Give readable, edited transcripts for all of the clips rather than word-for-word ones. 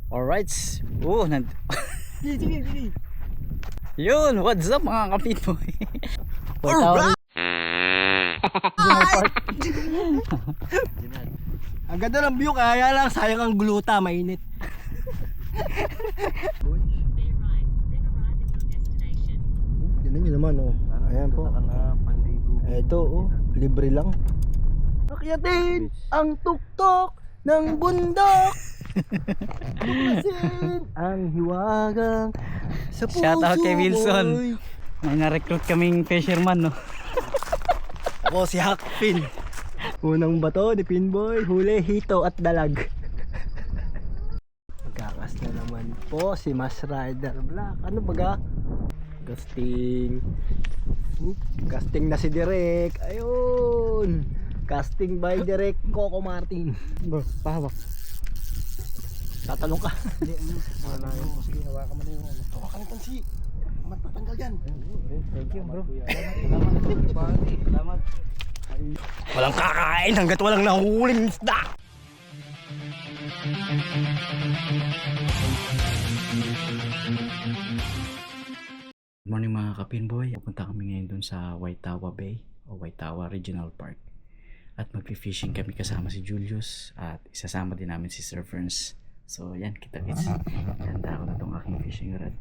Alright. Oh, Sige. Yun, what's up mga kapitboy? Alright! Ang ganda ng view, kaya lang sayang ang gluta, mainit. Tignan nyo naman, oh. Ayan po. Eto, oh. Libre lang. Akyatin ang tuktok ng bundok. Tuklasin ang hiwagang sa puso. Shoutout kay Wilson. mo'y. May na-recruit kaming fisherman, no? Ako si Hakpin. Unang bato ni Pinboy, huli, hito at dalag. Magkakas na naman po si Mas Rider Black. Ano baga? Casting. Casting na si Direk. Ayun. Casting by Direk Coco Martin. Bro, pahawak. Tatalong ka. Hindi, wala yun. Sige, hawakan mo na yun. Hawakan yung tansi. Matatanggal yan. Thank you, bro. Salamat. Walang kakain hanggat walang nahuhuling isda. Good morning mga kapinboy. Pupunta kami ngayon dun sa Waitawa Bay o Waitawa Regional Park. At magpi-fishing kami kasama si Julius at isasama din namin si Sir Ferns. So yan, kita-kits. Handa ako na itong aking fishing rod.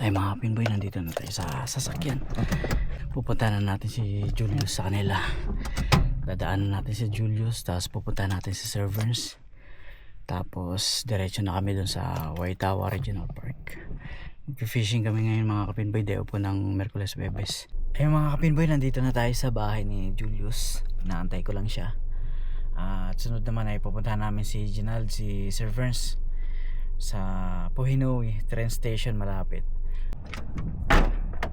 Ay mga kapinboy, nandito na tayo sa sasakyan. Pupunta na natin si Julius sa kanila. Dadaanan natin si Julius, tapos pupunta natin si Sir Ferns. Tapos diretso na kami dun sa Waitawa Regional Park. Mag-fishing kami ngayon mga kapinboy, day po ng Merkules Bebes. Ay mga kapinboy, nandito na tayo sa bahay ni Julius. Naantay ko lang siya. At sunod naman ay pupuntahan namin si Ginald, si Sir Ferns sa Puhinoy train station malapit.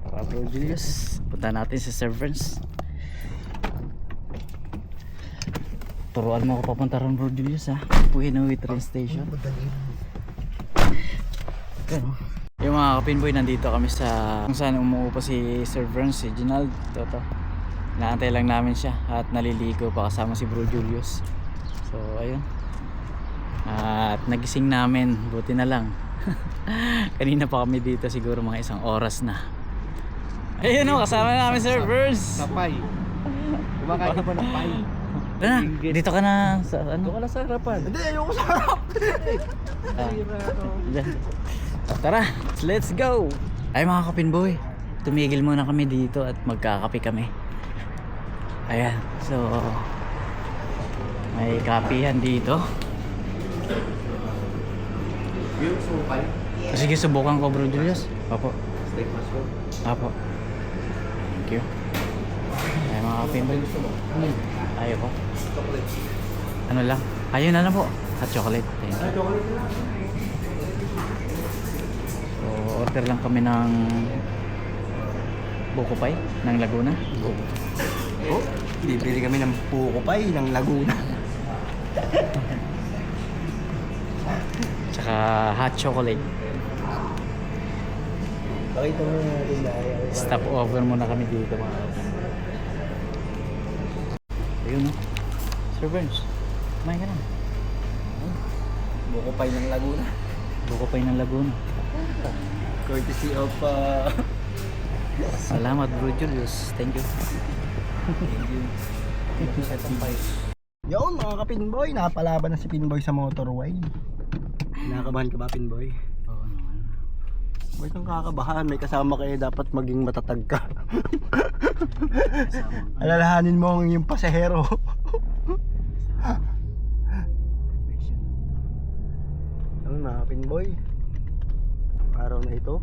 Para bro Julius, punta natin si Sir Ferns. Turuan mo ako papunta ron bro Julius ha, Puhinoy train station. Ganun. Yung mga kapinboy, nandito kami sa kung saan umuupo si Sir Ferns, si Ginald. Toto, naantay lang namin siya at naliligo pa kasama si bro Julius. So ayun, at nagising namin, buti na lang. Kanina pa kami dito, siguro mga 1 oras na. Ayun o, kasama namin Sir Ferns. Kapay. Kumakain ka pa ng pay. Na, dito ka na sa ano? Doon ka na sa harapan. Hindi, ayoko sa harap. Tara, let's go. Ay mga kapinboy, tumigil muna kami dito at magkakape kami. Ayan, so may kapihan dito. Sige, subukan ko bro Julius. Opo. Steak mushroom. Opo. Thank you. Ay mga kapinboy. Ayaw po. Chocolate. Ano lang? Ayun na lang po. Hot chocolate. Thank you. Chocolate na lang. So, order lang kami ng buko pie ng Laguna. Oh, bibili kami ng puko pie ng Laguna. Tsaka hot chocolate. Pakita mo natin na ayaw. Stop over muna kami dito mga kapatid. Ayun no. Sir Burns, kumain ka na. Puko pie ng Laguna. Buko pie ng Laguna. Courtesy of Salamat Bro Julius. Thank you. Yun mga ka-Pinboy, napalaban na si Pinboy sa motorway. Nakakabahan ka ba Pinboy? Oo naman. Ba't kang kakabahan? May kasama kayo, dapat maging matatag ka. Alalahanin mo ang iyong pasahero. Ano mga Pinboy? Araw na ito.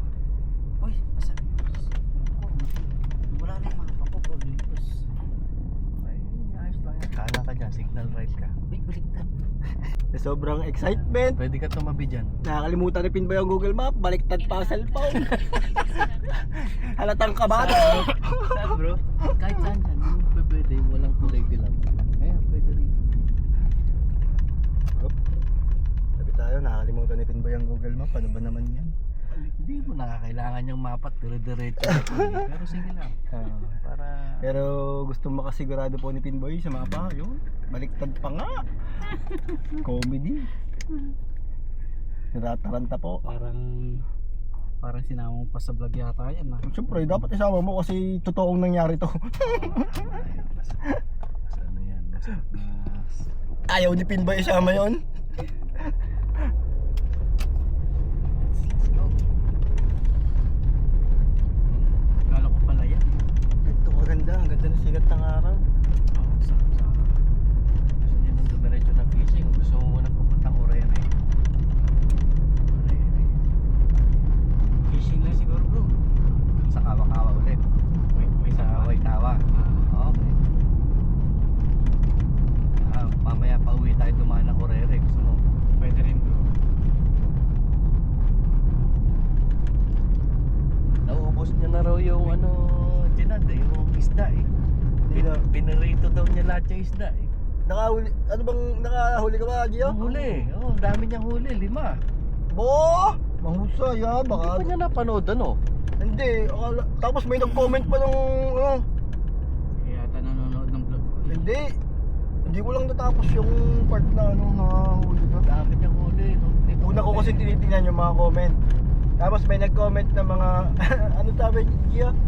Uy, asan? Wala na yung mga papo-problem. Ay, ayos lang yan. Kala ka dyan, signal right ka. Uy, baliktad. Sa sobrang excitement, Pwede ka tumabi dyan. nakakalimutan ni Pinboy ang Google Map, baliktad pa ang cellphone. Halatang kabado. Saan bro? Kahit saan dyan. Yung pwede, walang kulay dilaw. Ayan, pwede rin. Sabi tayo, nakakalimutan ni Pinboy ang Google Map. Ano ba naman yan? Hindi mo nakakailangan yung mapa, dire-diretso. Pero sige lang. Para... Pero gusto makasigurado po ni Pinboy sa mapa, yun, baliktad pa nga. Comedy. Narataranta po. Parang sinama mo pa sa vlog yata yan ah. Siyempre, dapat isama mo kasi totoong nangyari to. Mas ano yan, mas... Ayaw ni Pinboy isama yon. Kala ko pala yan. Ito maganda, ang ganda ng sikat ng araw. Oo, sarap-sarap. Gusto niya nung dumiretso na fishing, gusto mo muna pupuntang Orere. Fishing lang siguro bro. Sa Kawa-Kawa ulit. May sa Waitawa. Okay. Mamaya pa uwi tayo dumaan ng Orere. Gusto mo? Pwede rin bro. Naubos niya na raw yung ano, Jinad eh, yung isda eh. Pinarito daw niya lahat yung isda eh. Nakahuli, ano bang nakahuli ka ba, Gio? Huli, oh, ang dami niyang huli, 5. Bo! Mahusay ha, Hindi baka... pa niya napanood ano? Hindi, tapos may nag-comment pa ng ano. Yata nanonood ng vlog ko. Hindi ko lang natapos yung part na ano, nakahuli ka. Ang dami niyang huli. No? Una ko kasi tinitingnan yung mga comment. Tapos may nag-comment na mga, ano sabi niya? Ano?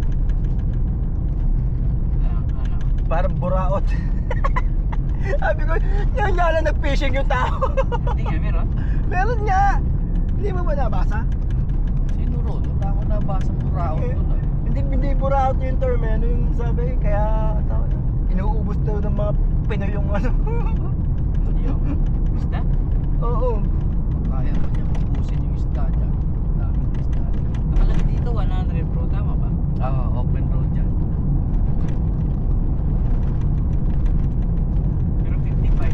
Parang buraot. Sabi ko, yan nga lang nag-fishing yung tao. Hindi nga, meron. Meron nga. Hindi mo ba nabasa? Sino ron? Wala ko nabasa puraon Eh, doon ah. Hindi buraot yung term eh. Ano yung sabi, kaya inuubos daw ng mga Pinoy yung ano. Yung isda? Oo. Kaya mo niya ubusin yung isda dyan. Daming isda dyan. Nakalagay dito 100 bro, tama ba? Open road dyan. Pero 55.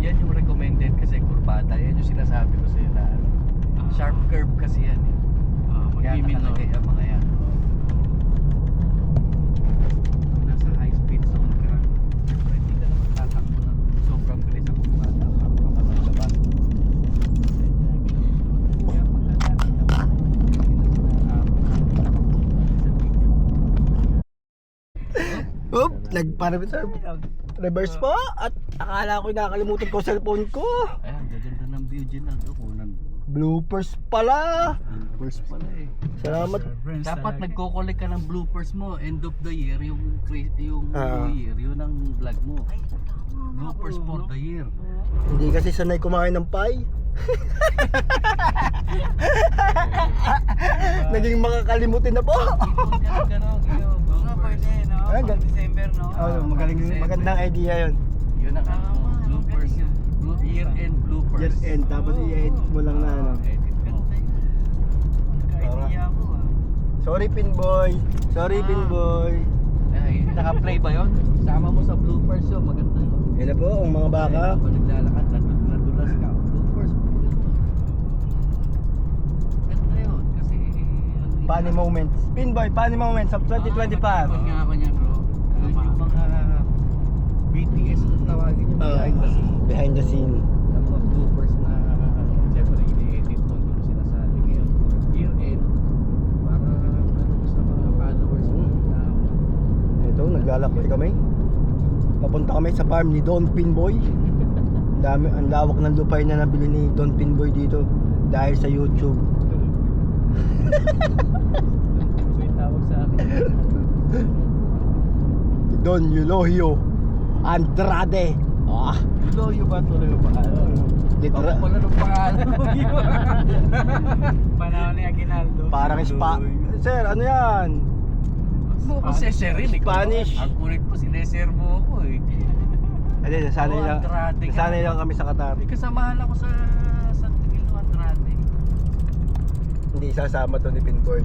Yan yung recommended kasi kurbada. Yan yung sinasabi ko sa'yo na ano. Sharp curve kasi yan eh. Kaya Mag-imin nakalagay ang mga yan. Kung nasa high speed zone ka, syempre hindi ka naman tatakbo ng sobrang bilis sa kurbada para makasalabas. Kaya pagkatapos ka pa, Oop, reverse po. At akala ko nakakalimutan ko cellphone ko. ayan, gaganda ng view dyan na doon. Bloopers pala. Bloopers pala eh. Salamat. Dapat nagko-collect ka ng bloopers mo end of the year, yung new year, yun ang vlog mo. Bloopers for the year. Hindi kasi sanay kumain ng pie. Naging makakalimutin na po. Oo nga, pwede, no? Ah, Pag December, no? Magandang idea yun. Yun ang ano, bloopers. Year-end bloopers. Year end, tapos i-edit mo lang na ano. Edit mo. Nagka-idea ako ah. Sorry Pinboy. Sorry Pinboy. Kaya Naka-play ba yun? Sama mo sa bloopers yun, maganda yun. Yan na po, ang mga baka. Pag naglalakad, nadulas ka. Bloopers, ganda yun. Kasi... Funny moments. Pinboy, funny moments of 2025. Nga ako niya bro. Yung mga BTS kung tawagin yung behind the scene. Behind the scene. Ang mga bloopers na siyempre ini-edit mo doon sila sa ngayon. Year end. Para ano mo sa mga followers mo. Ito, naglalakbay kami. Papunta kami sa farm ni Don Pinboy. Ang lawak ng lupay na nabili ni Don Pinboy dito dahil sa YouTube. May tawag sa akin. Don Eulogio Andrade. Eulogio ba tuloy yung pangalan? Baka pala ng pangalan mo. Panahon ni Aguinaldo. Parang spa. Sir, ano yan? Mo ko seserin eh. Spanish. Ang kulit po sineser mo ako eh. Hindi, nasanay lang. Andrade ka. Nasanay lang kami sa Qatar. May kasamahan ako sa San Miguel ng Andrade. Hindi sasama to ni Pinboy.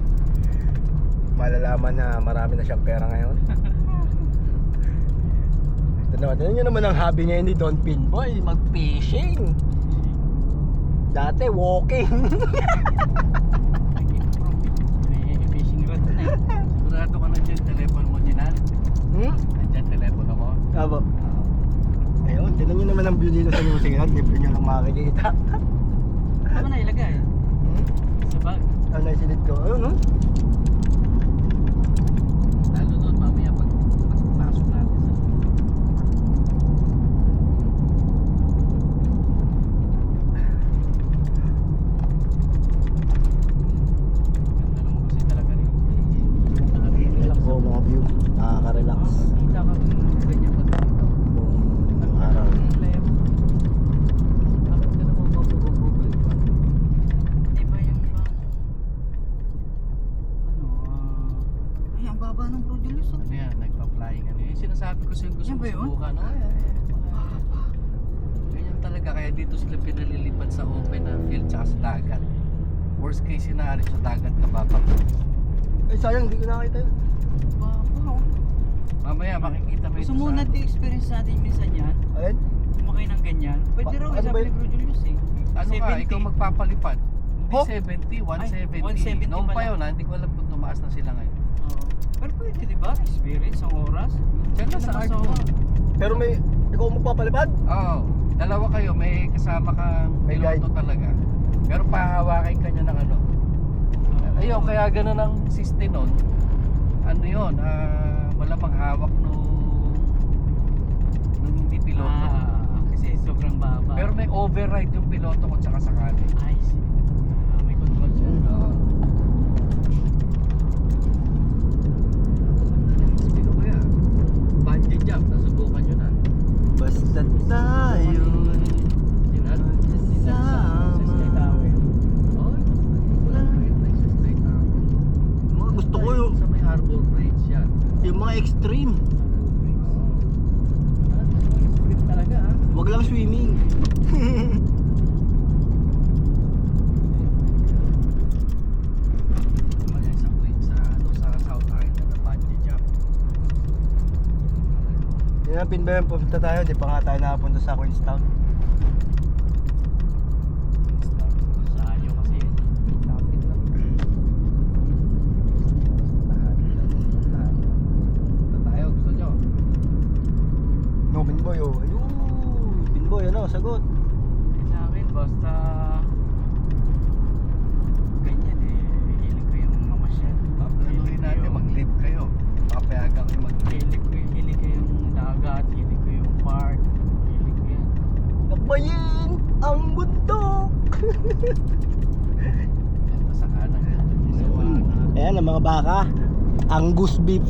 Malalaman na marami na siyang pera ngayon. Tignan nyo naman ang hobby ngayon ni Don Pinboy, mag-fishing. Dati walking. May fishing rod na eh. Sigurado ka na dyan, telepono mo dyan. Nandiyan, telepono mo. Abo. Ayun, tignan nyo naman ang view dito sa New Zealand. Libre nyo lang makikita. Ano na ilagay? Sa bag. Ano na isilid ko? Ayun, no? Lalo doon, mamaya pagpasok natin sa ganda naman kasi talaga rin. Ito po mga view. Nakaka-relax. Kita ka ng ganyan pag dito. Buong araw. Bakit ka naman mabububog? Di ba yung bang... Ay, ang baba ng Bro Julius. Ano yan, nagpa-flying ano yun. Sinasabi ko sa'yo gusto Yan mo ba yun? subukan. Ganyan talaga, kaya dito sila pinalilipad sa open na field tsaka sa dagat. Worst case scenario, sa dagat ka babangga. Ay, sayang, hindi ko nakita yun. Wow. Mamaya makikita mo Gusto ito mo sa... natin experience natin minsan yan? Ayun. Kumakay ng ganyan? Pwede raw, Ano sabi ba ni yun? Bro Julius eh. Ano ka, 70. ikaw magpapalipad. Hindi Oh? 70, 170. 170 Noong pa pala. yun, hindi ko alam kung tumaas na sila ngayon. Oo. Pero pwede diba? Experience ang oras. Diyan na sa art mo. Pero may, ikaw magpapalipad? Oo. Dalawa kayo, may kasama kang May piloto talaga. Pero pahawakin ka niya ng ano. Ayun, kaya ganun ang system nun. Ano yun, malamang hawak nung hindi piloto. Kasi sobrang baba. Pero may override yung piloto ko tsaka sakali. Ay, may control siya. Sino kaya? Bungee jump, nasubukan nyo na. Basta tayo. Sinan? Sama. Sa Sky Tower. Oh, wala pa yun. Sa Sky Tower. Mga gusto ko yung, Sa may Harbor Bridge yan. yung mga extreme. Script talaga ha. Wag lang swimming. Sa South Island na bungee jump. Yan ang Pinboy, pupunta tayo. Di pa nga tayo nakapunta sa Queenstown. Sayo kasi yun. Lapit lang. Punta tayo, gusto nyo? No, Pinboy, oh. Ayun. Pinboy, ano, sagot. Sa akin, basta ganyan eh. Hilig ko yung mamasyal. Planuhin natin, mag-live kayo. Papayagan kayo mag-live. Hilig ko yung dagat, hilig ko yung park. Hilig ko yan. Lakbayin ang bundok. Ito sa kanan. Isawa na. Ayan ang mga baka. Angus beef.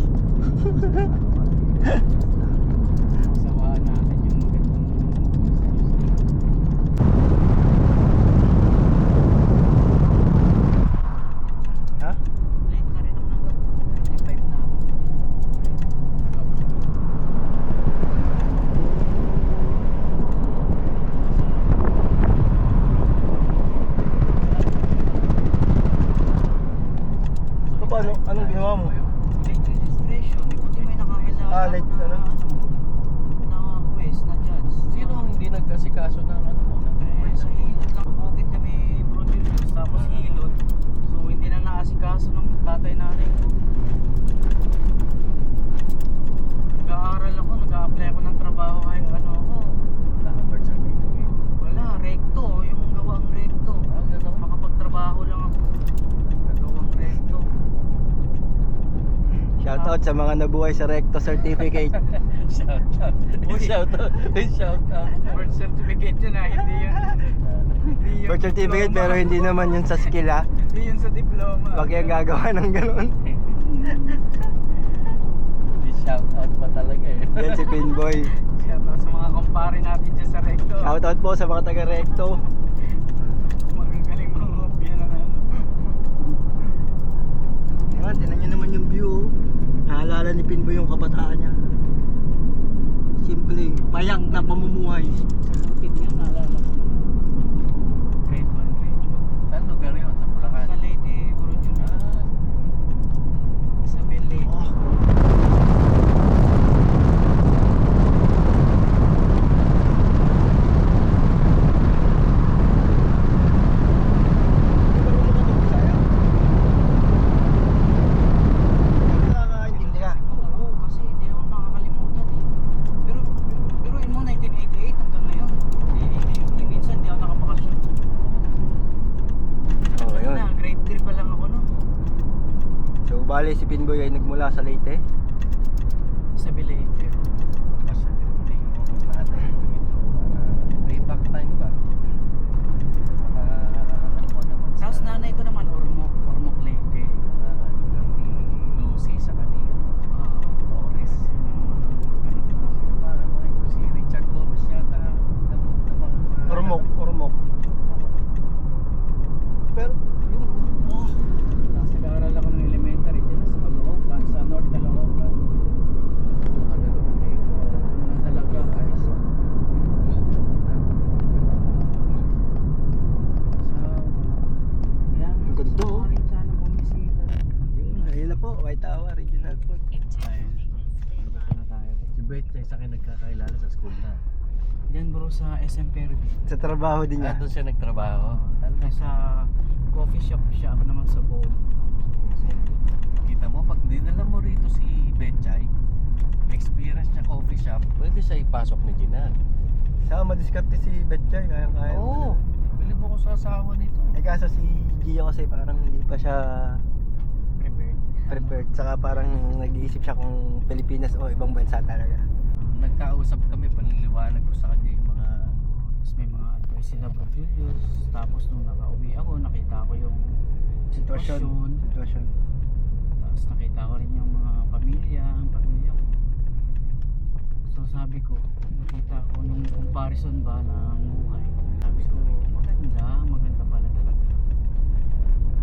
Sawaan natin yung magandang Ha? late na rin ako ng 25 na ako. Paano? Anong ginawa mo? Late registration. Buti may nakakasama. Shoutout sa mga nabuhay sa Recto Certificate. Shout out. Shout out. Shout out. Birth certificate yun ah, hindi yun. Hindi yun Birth certificate diploma. pero hindi naman yun sa skill ha. Hindi yun sa diploma. Wag yung gagawa ng ganun. Shout out pa talaga eh. Yan si Pinboy. Shoutout sa mga kumpare natin dyan sa Recto. Shoutout po sa mga taga Recto. Magagaling mga hopya ng ano. Yan, tinan nyo naman yung view. Naalala ni Pinboy yung kabataan niya. Simpleng, payak na pamumuhay. Sa bukid nga, naalala ko. Grade 1, grade 2. Saan lugar yun? Sa Bulacan? Sa Lady Brujon. Isabel Lady. Oh. Oo, kasi hindi naman makakalimutan eh. Pero yun mo, 1988 hanggang ngayon. Hindi minsan hindi ako nakapakasyon. Oh, Tagal ayun. na, grade 3 pa lang ako nun. So bali si Pinboy ay nagmula sa Leyte. Isabel Lady. Kasi hindi yung nanay ko ito. Way back time ba? Ano mo naman sa... Tapos nanay ko naman, Ormoc Lady. lugar ni Lucy sa kanina. Torres. Sino ba ang mga ito? Si Richard Torres yata. Ormoc. Pero yun oh. Nag-aaral ako ng elementary dyan sa Caloocan, sa North Caloocan. Nasa Laga, guys. Ang ganda, oh. Rin sana bumisita. Ayun na po, White Tower Regional Port. Si Beth sa akin nagkakailala sa school na. Diyan bro sa SM Perdi. Sa trabaho din niya. Doon siya nagtrabaho. Sa coffee shop siya, ako naman sa bowl. Kita mo, pag dinala mo rito si Betchay, experience niya coffee shop, pwede siya ipasok ni Gina. Saka madiskarte si Betchay, kaya-kaya. Oo, bilib ako sa asawa nito. Eh kaso si Gio kasi parang hindi pa siya prepared. Saka parang nag-iisip siya kung Pilipinas o ibang bansa talaga. Nagkausap kami, panliliwanag ko sa kanya yung mga... Tapos may mga advice sila Bro Julius. Tapos nung nakauwi ako, nakita ko yung sitwasyon. Tapos nakita ko rin yung mga ang pamilya ko. So sabi ko, nakita ko yung comparison ba ng buhay. Sabi ko, maganda pala talaga.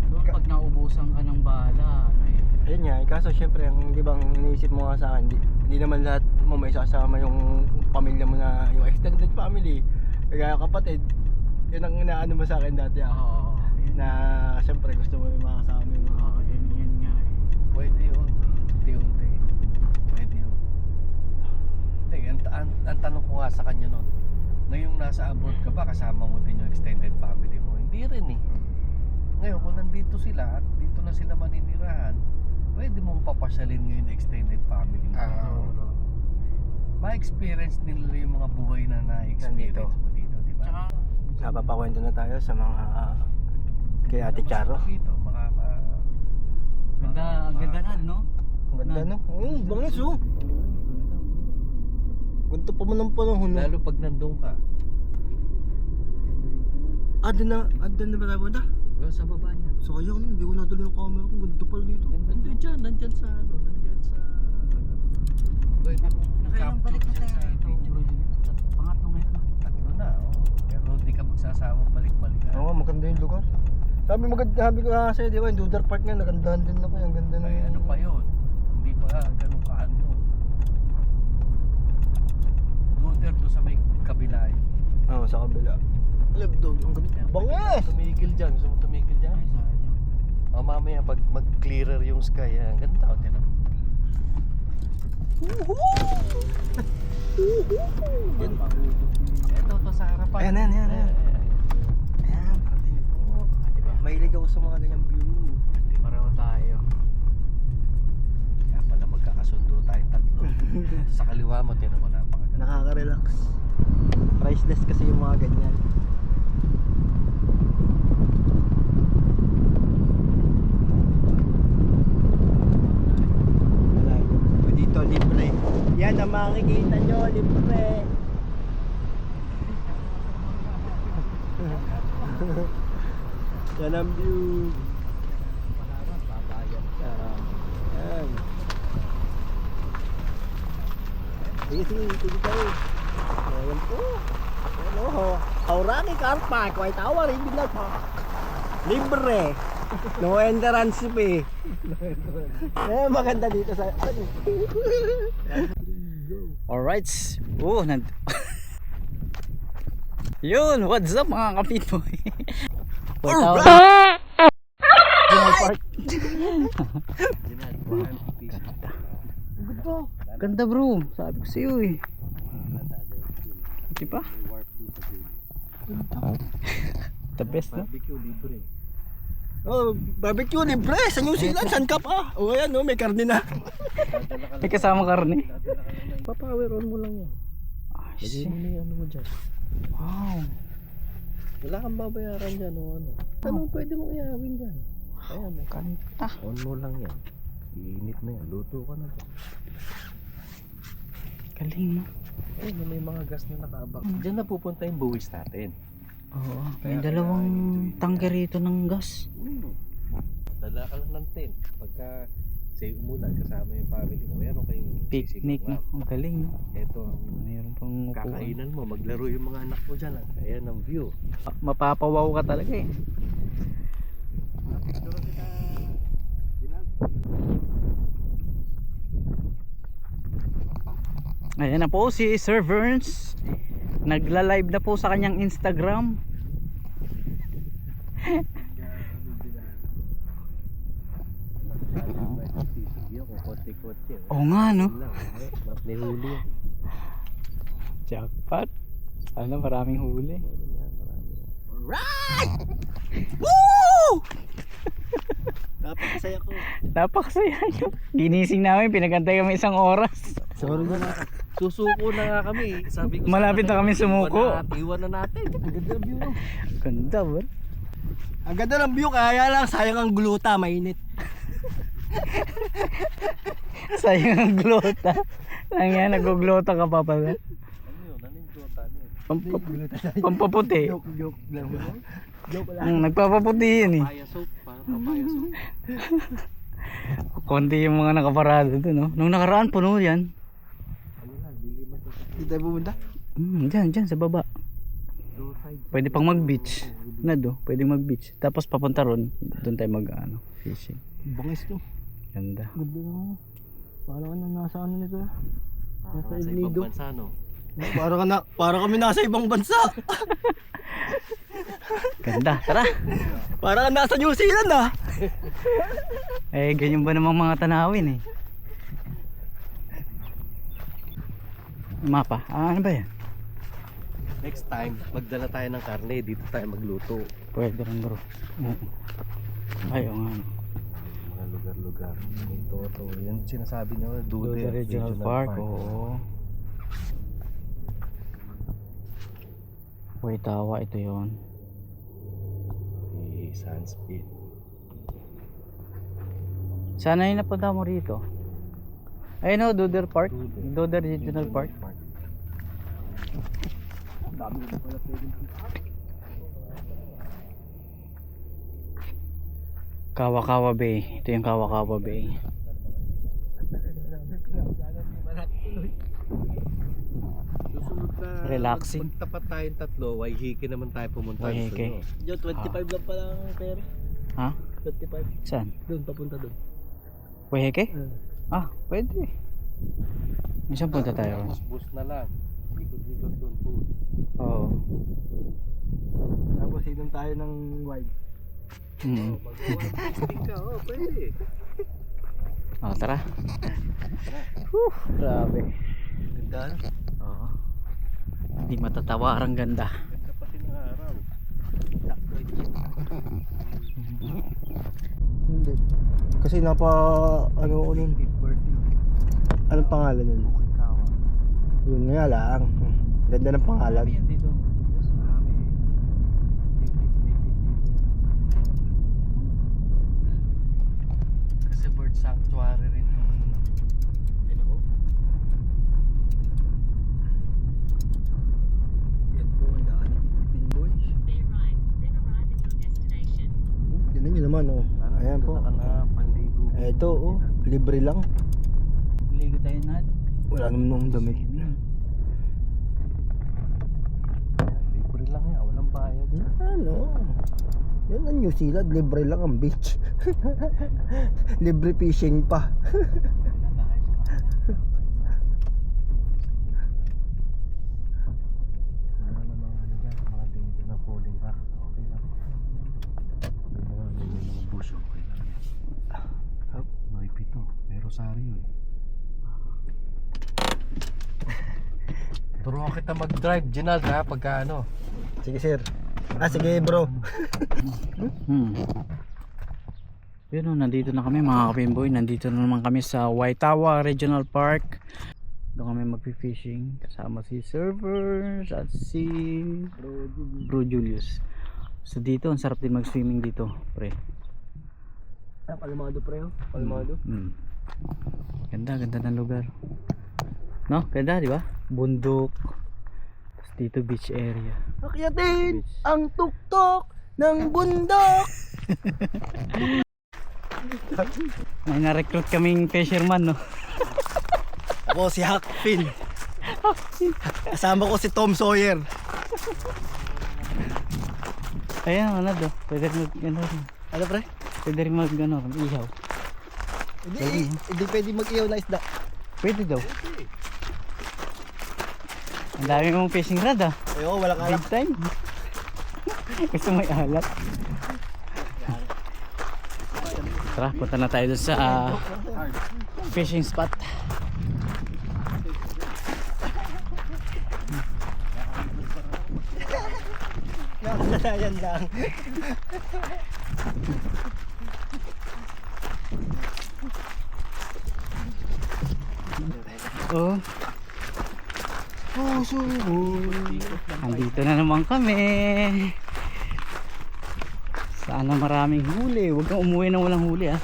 Doon pag naubusan ka ng bahala, ano eh. Ayun nga, eh, kaso syempre ang di bang iniisip mo nga sa akin, hindi naman lahat mo may sasama yung pamilya mo na yung extended family. Kaya kapatid, yun ang inaano mo sa akin dati Oo, yun. na syempre gusto mo yung makasama yung mga Oo, yun nga eh. Pwede yun, unti-unti. Pwede yun. Hindi, ang tanong ko nga sa kanya nun, ngayong nasa abroad ka ba, kasama mo din yung extended family mo? Hindi rin eh. Ngayon, kung nandito sila at dito na sila maninirahan, pwede mong papasyalin ngayon extended family mo. Ma-experience nila yung mga buhay na na-experience mo dito, di ba? Tsaka, napapakwento na tayo sa mga kay Ate Charo. Dito, ang ganda na, no? Ang ganda no? Oo, bangis oh. Ganito pa mo ng panahon no? Lalo pag nandun ka, Doon na ba tayo punta? sa baba niya. Sayang no, hindi ko nadala yung camera ko. Ganito pala dito. Nandyan sa pwede mong Nakailang balik na capture tayo dyan sa dito, video. Bro Julius. Pangatlo ngayon, no? Tatlo na, oh. Pero hindi ka magsasama balik-balik. Oo, maganda yung lugar. Sabi ko kasi, di ba, yung Dudar Park nga, nagandahan din ako. Ang ganda na Ay, ano pa yun? Hindi pa ganun kaano yun. Guter doon sa may kabila yun. Oo, sa kabila. Alam doon, ang ganda. Bangis! Tumigil dyan. Gusto mo tumigil dyan? Ay, sayang. O mamaya pag mag-clearer yung sky, ang ganda. O, tinan mo. Yan pa, utot. Ito, to sa harapan. Ayan. Ayan, parating po. Diba? Mahilig ako sa mga ganyang view. Di pareho tayo. Kaya pala magkakasundo tayong tatlo. Sa kaliwa mo, tinan mo, napakaganda. Nakaka-relax. Priceless kasi yung mga ganyan. Malayo. makikita nyo, libre. Yan ang view. Yan. Sige tayo. Ayan po. Ano ho? Auraki Car Park, White Tower, Ibinal Park. Libre. No entrance fee. Maganda dito sa Alright. Yun, what's up mga kapitboy? Park. Ganda bro, sabi ko sa'yo eh. Di ba? The best no? Barbecue libre. Oh, barbecue libre sa New Zealand, saan ka pa? Oh, ayan, oh, may karne na. May kasama karne. Papower on mo lang yan. Ay, Lagay mo na yung ano mo dyan. wow. Wala kang babayaran dyan o ano. Ano pwede mong iawin dyan? Ayan eh. Kanta. On mo lang yan. Iinit na yan. Luto ka na dyan. Galing no? Ayun, may mga gas na nakaabak. Diyan na pupunta yung buwis natin. Oo, may dalawang tangke rito ng gas. Dala ka lang ng tent. Pagka say umulan kasama yung family mo, yan o kayong Picnic no? Ang galing no? Ito ang Mayroon pang upuan. kakainan mo. Maglaro yung mga anak mo dyan. Ayan ang view. Mapapawaw ka talaga eh. Ayan na po si Sir Verns. Nagla-live na po sa kanyang Instagram. Oo nga no. May huli. Jackpot. Ano, maraming huli. Right! Woo! Napakasaya ko. Napakasaya nyo. Ginising namin, pinagantay kami 1 oras. Sorry na. Susuko na nga kami. Sabi ko Malapit na kami sumuko. Iwan na natin. Ang ganda view. Ganda ba? Ang ganda ng view, kaya lang sayang ang gluta, mainit. Sayang ang glota. Lang yan, nag-glota ka pa pala. Ano yun? Ano yung glota niyo? Pampaputi. Joke lang. Joke lang. Nagpapaputi yun eh. Papaya soup. Parang papaya soup. Konti yung mga nakaparado doon no. Nung nakaraan puno yan. Ano lang, liliman sa Dito tayo pumunta? Dyan sa baba. low tide. Pwede pang mag-beach. Nado, pwede mag-beach. Tapos papunta ron, doon tayo fishing. Bangis to. Ganda. Ganda na. Parang nasa ano nito? Nasa Sa El Nido. ibang bansa no? Para kami nasa ibang bansa. Ganda, tara. Para nasa New Zealand ah. Eh, ganyan ba namang mga tanawin eh. Mapa, ano ba yan? Next time, magdala tayo ng karne. Dito tayo magluto. Pwede rin bro. Ay, oo nga. Mga lugar-lugar. Ito. Yan sinasabi nyo. Dude Regional Park, oo. Waitawa, ito yon. Sunspeed. Sana yung napunta mo rito. Ayun o, Duder Park. Duder Regional Park. Dami na pala pwede. Kawakawa Bay. Ito yung Kawakawa Bay. Susunod na Relaxing. Pagtapat tayong tatlo, Waiheke naman tayo pumunta. Waiheke. Diyo, 25 lang pala ang pera. Ha? 25. Saan? Doon, papunta doon. Weheke? Ah, pwede. Saan punta tayo? Bus na lang. Ikot-ikot doon po. Oo. Tapos hinom tayo ng wine. Mag-tasting ka, pwede. Oh, tara. Grabe. Ganda. Oo. Hindi matatawarang ganda. Ganda pati ng araw. Hindi. Kasi ano nun. Anong pangalan nun? Yun nga lang. Ganda ng pangalan. Dito. Marami. Kasi bird sanctuary rin. Ito oh, libre lang. Ligo tayo na. Wala naman nung damit. Libre lang yan, walang bayad. Ano? Yan ang New Zealand, libre lang ang beach. Libre fishing pa. Wala namang ano dyan, mga danger na falling rock. Okay lang. May mga bush, okay lang yan. May pito, may rosaryo eh. Turuan kita mag-drive, Ginald ha, pagka ano. Sige sir. Sige bro. Yun o, nandito na kami mga kapinboy. Nandito na naman kami sa Waitawa Regional Park. Doon kami magpi-fishing kasama si Servers at si Bro Julius. So dito, ang sarap din mag-swimming dito, pre. Palmado pre oh. Palmado. Ganda, ganda ng lugar. No? Ganda, di ba? Bundok. Tapos dito beach area. Akyatin ang tuktok ng bundok. May na-recruit kaming fisherman, no? Ako si Huck Finn. Kasama ko si Tom Sawyer. Ayan, ano do? Pwede rin mag, Ano pre? pwede rin mag, ihaw. Hindi pwede mag-iyaw na isda. Pwede daw. Ang dami mong fishing rod, ah. Ayoko, walang alam. Big time. Gusto may alat. Tara, punta na tayo dun sa fishing spot. Nakasanayan lang. Oh, Puso mo. andito na naman kami. Sana maraming huli. Huwag kang umuwi nang walang huli, ah.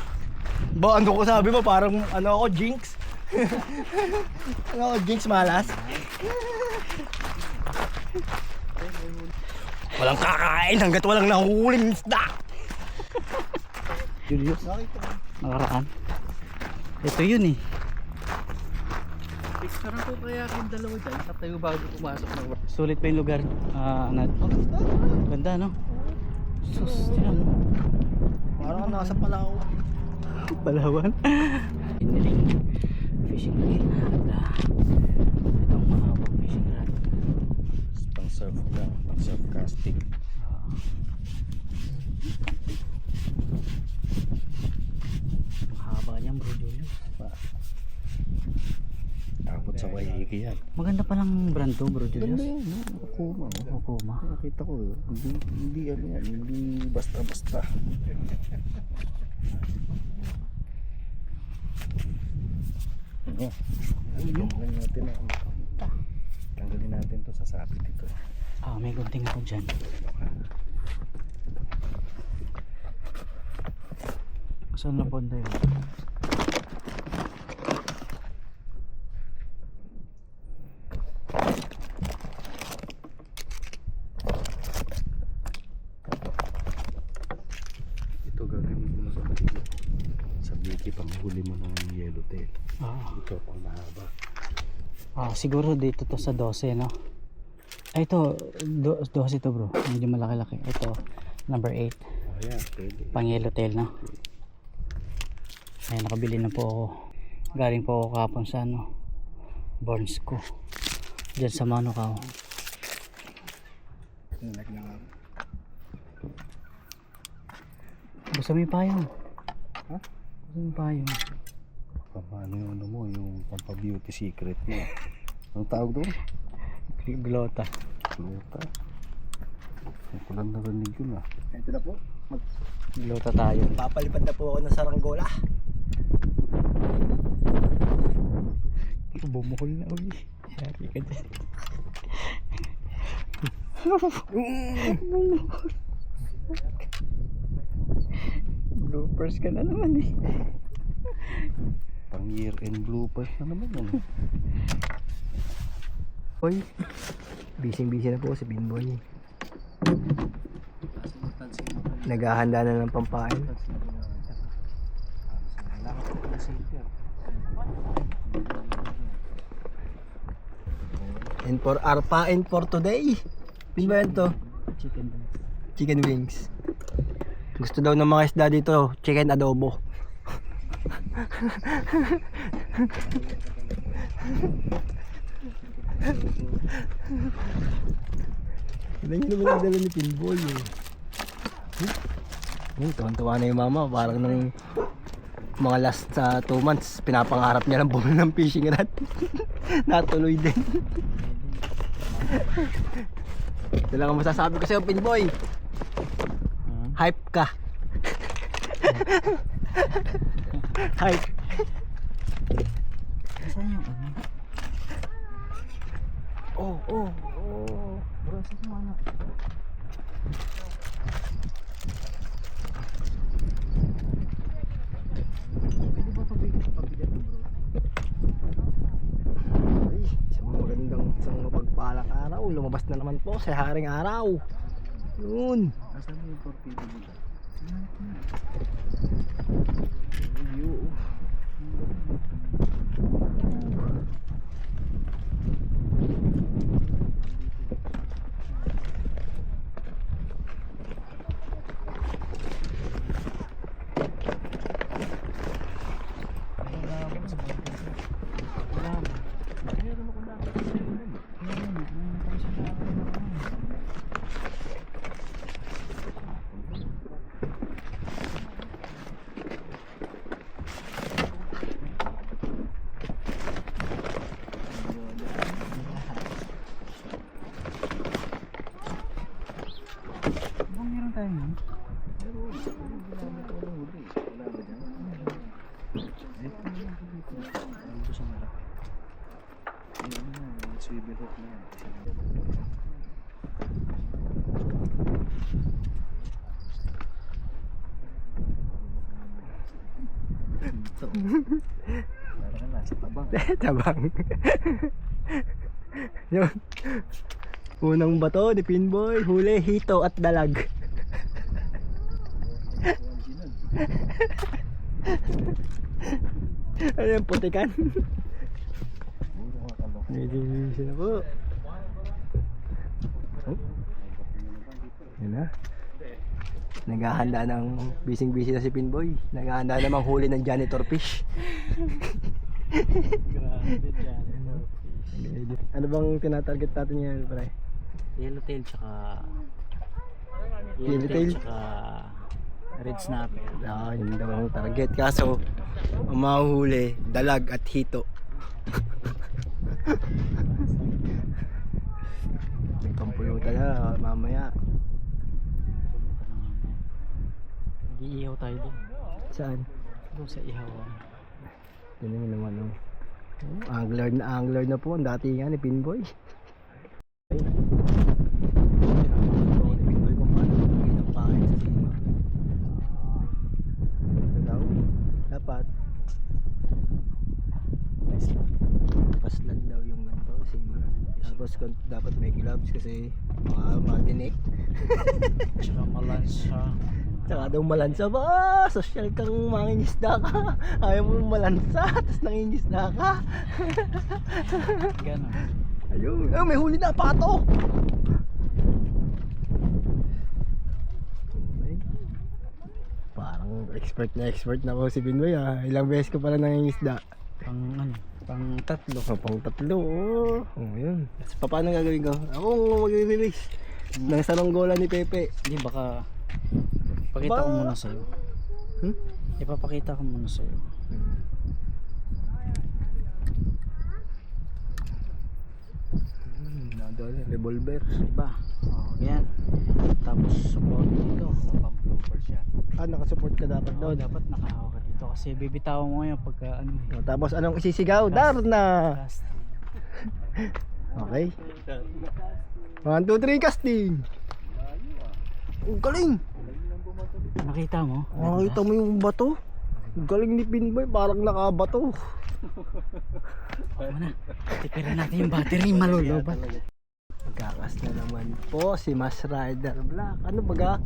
Ba, ano ko sabi mo? Parang ano ako, jinx? Ano ako, jinx malas? Walang kakain hanggat walang nahuhuling isda. Julius, nakaraan. Ito yun, eh. Parang ko kaya yung dalawa dyan, tayo bago pumasok ng work. Sulit pa yung lugar. Ganda, no? Sus, tinan mo. Parang nasa Palawan. Palawan. Iniling fishing rod. Itong mahabang fishing rod. Pang surf lang, pang surf casting. Mahaba niyan, Bro Julius. Takot sa Waihiki yan. Maganda palang brand to, Bro Julius. yan, no? Okuma. Okuma. Nakita ko, hindi ano yan, hindi basta-basta. Tanggalin natin ang tanggalin natin to sa sapit ito. May gunting ako dyan. Saan na punta yun? Ito gagawin mo sa kanila. Sa biki panghuli mo ng yellowtail. Ito pang mahaba. Siguro dito to sa 12, no? Ay, ito 12 to, bro. Medyo malaki-laki. Ito number 8. Oh yeah, pwede. Pang yellowtail, no? Ay, nakabili na po ako. Galing po ako kahapon sa ano, Borns ko. Diyan sa Manukau. Basta may payong. Ha? Basta may payong. Paano yung ano mo, yung pampa-beauty secret mo. Anong tawag doon? Glota. Luta. Ang kulang narinig yun ah. Ito na po. Glota tayo. Papalipad na po ako ng saranggola. Bumuhol na uli. Yari ka dyan. Bloopers ka na naman, eh. Pang year end bloopers na naman yan. Hoy, busy na po si Binboy. Naghahanda na ng pampain. And for Arpa and for today, pin ba yan to? Chicken. Chicken wings. Gusto daw ng mga isda dito, chicken adobo. Ilan yun naman ang dala ni Pinball eh. Tuwan-tuwa na yung mama, parang nung mga last 2 months, pinapangarap niya lang bumili ng fishing rod. Natuloy din. Ito lang ang masasabi ko sa'yo, Pinboy. Hype ka. Hype. Saan yung ano? Oh. Bro, saan yung ano? Pwede ba pabigat mo, bro? Ay, isang mapagpalang araw. Lumabas na naman po sa haring araw. Yun. Asan mo yung torpedo mo ba? Meron tayo nun? Tabang. Yun. Unang bato ni Pinboy, huli, hito at dalag. Ano yung putikan? Medyo na po. Oh. Yan na. Naghahanda ng bising-busy na si Pinboy. Naghahanda namang huli ng janitor fish. Grabe dyan. Ano bang tinatarget natin ngayon, pre? Yellowtail tsaka Yellowtail? tsaka red snapper. Ah, yun daw ang target. Kaso, ang mahuhuli, dalag at hito. May pampulutan na mamaya. Nag-iihaw tayo doon. Saan? Doon sa ihawan. Yun yung naman. Oh. Angler na po ang datingan ni Pinboy. Okay. Tinatanong ko ni Pinboy kung paano magiging ng pakain sa sima. Ito daw. Dapat paslan daw yung ganito sima. Tapos dapat may gloves kasi matinik. Tsaka malansa. Tsaka daw malansa ba? Social kang mangingisda ka. Ayaw mo malansa, tapos nangingisda ka. Gano'n. Ayun. May huli na pato. Okay. Parang expert na po si Binboy ah. Ilang beses ko pala nangingisda. Pang ano? Pang tatlo. Pang 3. Oh, yun. So, paano gagawin ko? Ako mag-release ng saronggola ni Pepe. Hindi, baka pakita ko muna sa'yo. Ipapakita ko muna sa'yo. Nadali, revolver. Diba? O, yan. Tapos support dito. Pang-bloopers yan. Nakasupport ka dapat Oo, doon. dapat nakahawak ka dito kasi bibitawan mo ngayon pagka ano eh. Tapos anong isisigaw? Darna! Cast. Okay. 1, 2, 3, casting! Ang galing! Nakita mo? Nakita mo yung bato? Ang galing ni Pinboy, parang nakabato. Ano na? Tipirin natin yung battery, malulobat. Magkakas na naman po si Mas Rider Black. Ano baga?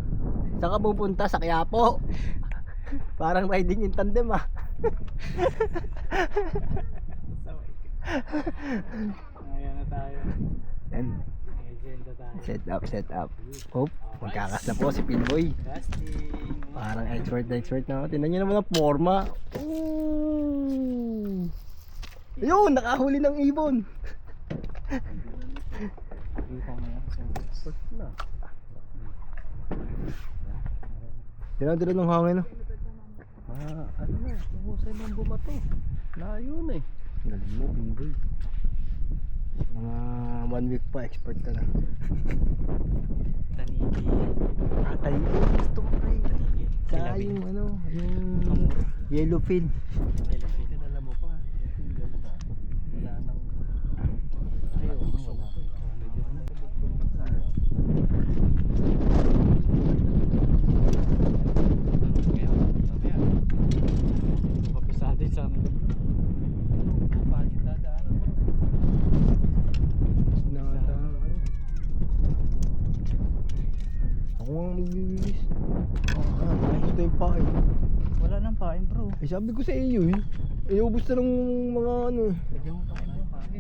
Saan ka pupunta? Sa Quiapo? Parang riding in tandem ah. Ayan na tayo. Yan. May agenda tayo. Set up. Hop, magkakas na po si Pinboy. Casting. Parang expert na. Tingnan nyo naman ang forma. Ooh. Ayun, nakahuli ng ibon. Tira ng hangin. No? Ano na, mahusay ng bumato. Layo na eh. Galing mo, Pinboy. Mga 1 week pa, expert ka na. Tanigi. Ay, gusto ko pre. Tanigi. Sa yung ano, yung yellowfin. Kilala mo pa. Ito yung ganda. Wala nang... Ayaw, wala. Medyo ano. Papisado sa amin. Bakit dadaanan mo? Ako nga magbibilis. Ito yung pain. Wala nang pain bro. Eh sabi ko sa iyo eh. Iubos na ng mga ano eh. Lagyan mo pa kayo ng pake.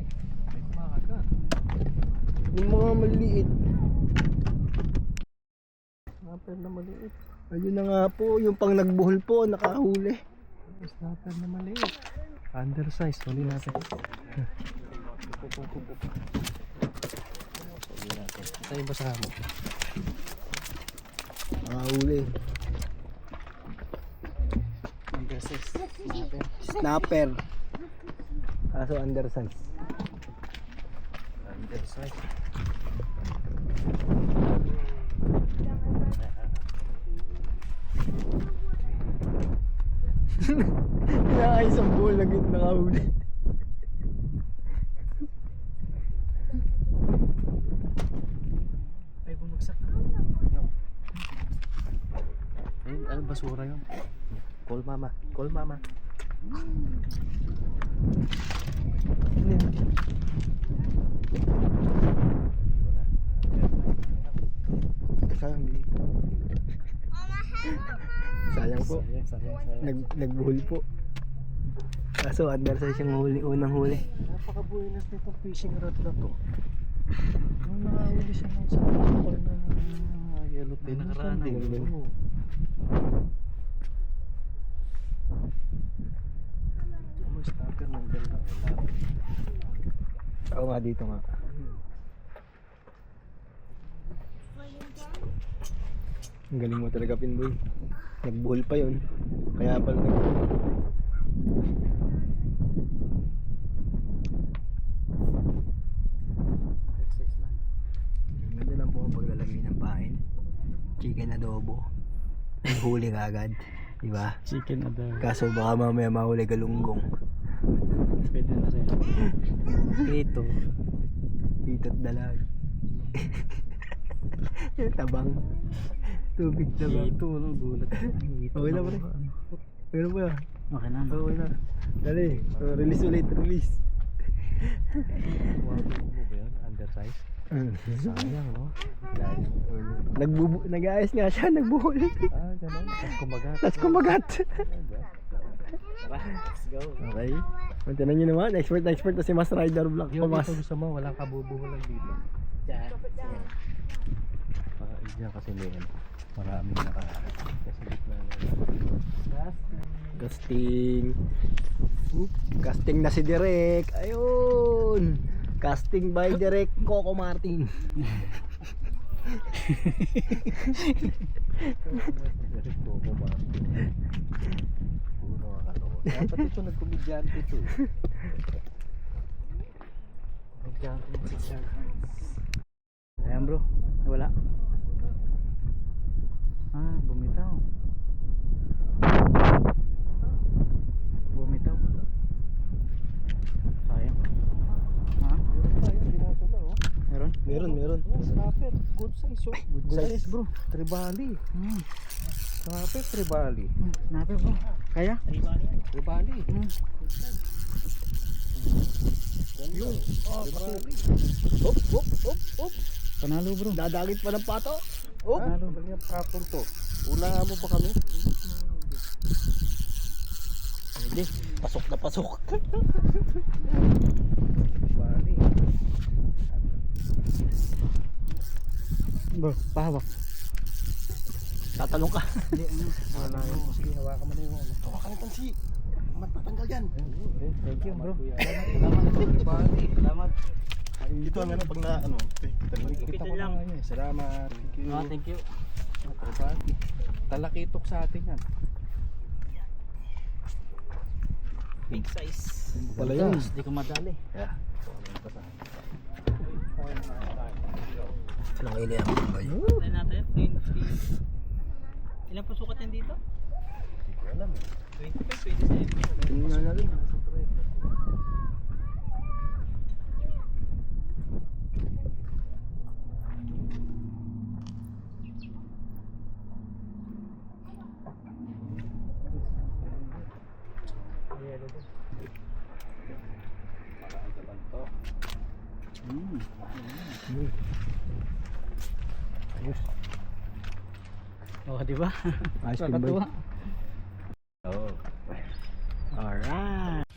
May kumakagat. Yung mga maliliit. Snapper na maliit. Ayun na nga po, yung pang nagbuhol po, nakahuli. Snapper na maliit. Undersize. Huli natin. Huli natin. Ito yung basahan mo. Nakahuli. Undersize. Snapper. Kaso undersize. Undersize. Inaayos ang buhol na nakahuli. Ay bumagsak na. Ayun, ano basura yun? Call mama. Call mama. Sayang di. Sayang po. Sayang. Nagbuhol po. Kaso undersize yung huli, unang huli. Napaka-buenas nitong fishing rod na to. Nung nakahuli siya ng sa kapal na yellowfin. Nakaraan na yun. Oo. Ano starter ng ganda. Oo nga dito nga. Ang galing mo talaga Pinboy. Nagbuhol pa yun. Kaya pala Exercise na. ganda lang po ang paglalagay ng pain. Chicken adobo. Huli ka agad. Diba? Chicken adobo. Kaso baka mamaya mahuli galunggong. Pwede na rin. Ito. Hito't dalag. Tabang. Tubig tabang. Ito no gulat. Okay na pre. Okay na ba? Okay na. Okay na. Dali. Release ulit. Release. Huwag mo ba yun? Undersize? Sayang, no? Guys. Nag-aayos nga siya. Nagbuhol. Ganun. Tapos kumagat. Tapos kumagat. Tara, let's go. Okay. Mantanan nyo naman. Expert na si Mas Rider Black. Yung Pamas. dito gusto mo, walang kabubuhulan dito. Diyan. Diyan kasi meron. Maraming kasi gitna na. Casting. Casting na si Direk. Ayun. Casting by Direk Coco Martin. Puro akalawa. Dapat ito nagkomedyante ito. Komedyante si Sir. Ayan bro. Wala. Bumitaw. Bumitaw. Sayang. Meron? Meron. Snapper, good size oh. Good size bro. Tribali. Snapper, tribali. Snapper bro. Kaya? Tribali. Yun. Tribali. Hop. Panalo bro. Dadagit pa ng pato. Hop. Ano ba yung patong to? Unahan mo pa kami? Di, pasok na pasok. Bali. Bro, pahawak. Tatalong ka. Hindi, ano. Sige, hawakan mo na yung ano. Hawakan yung tansi. Matatanggal yan. Thank you, bro. Salamat. Bali. Salamat. Ito ang ano pag na ano. Kita ko lang. Salamat. Thank you. Thank you. Bali. Talakitok sa atin yan. Big size. Wala yun. Hindi ko madali. Yeah. Anong ili ang boy? Ilan natin? 20. Ilan po sukat yan dito? Hindi ko alam eh. 25, 27. Tingnan natin. Oh, di ba? Ayos din boy. Nakakatuwa. Oo. Alright.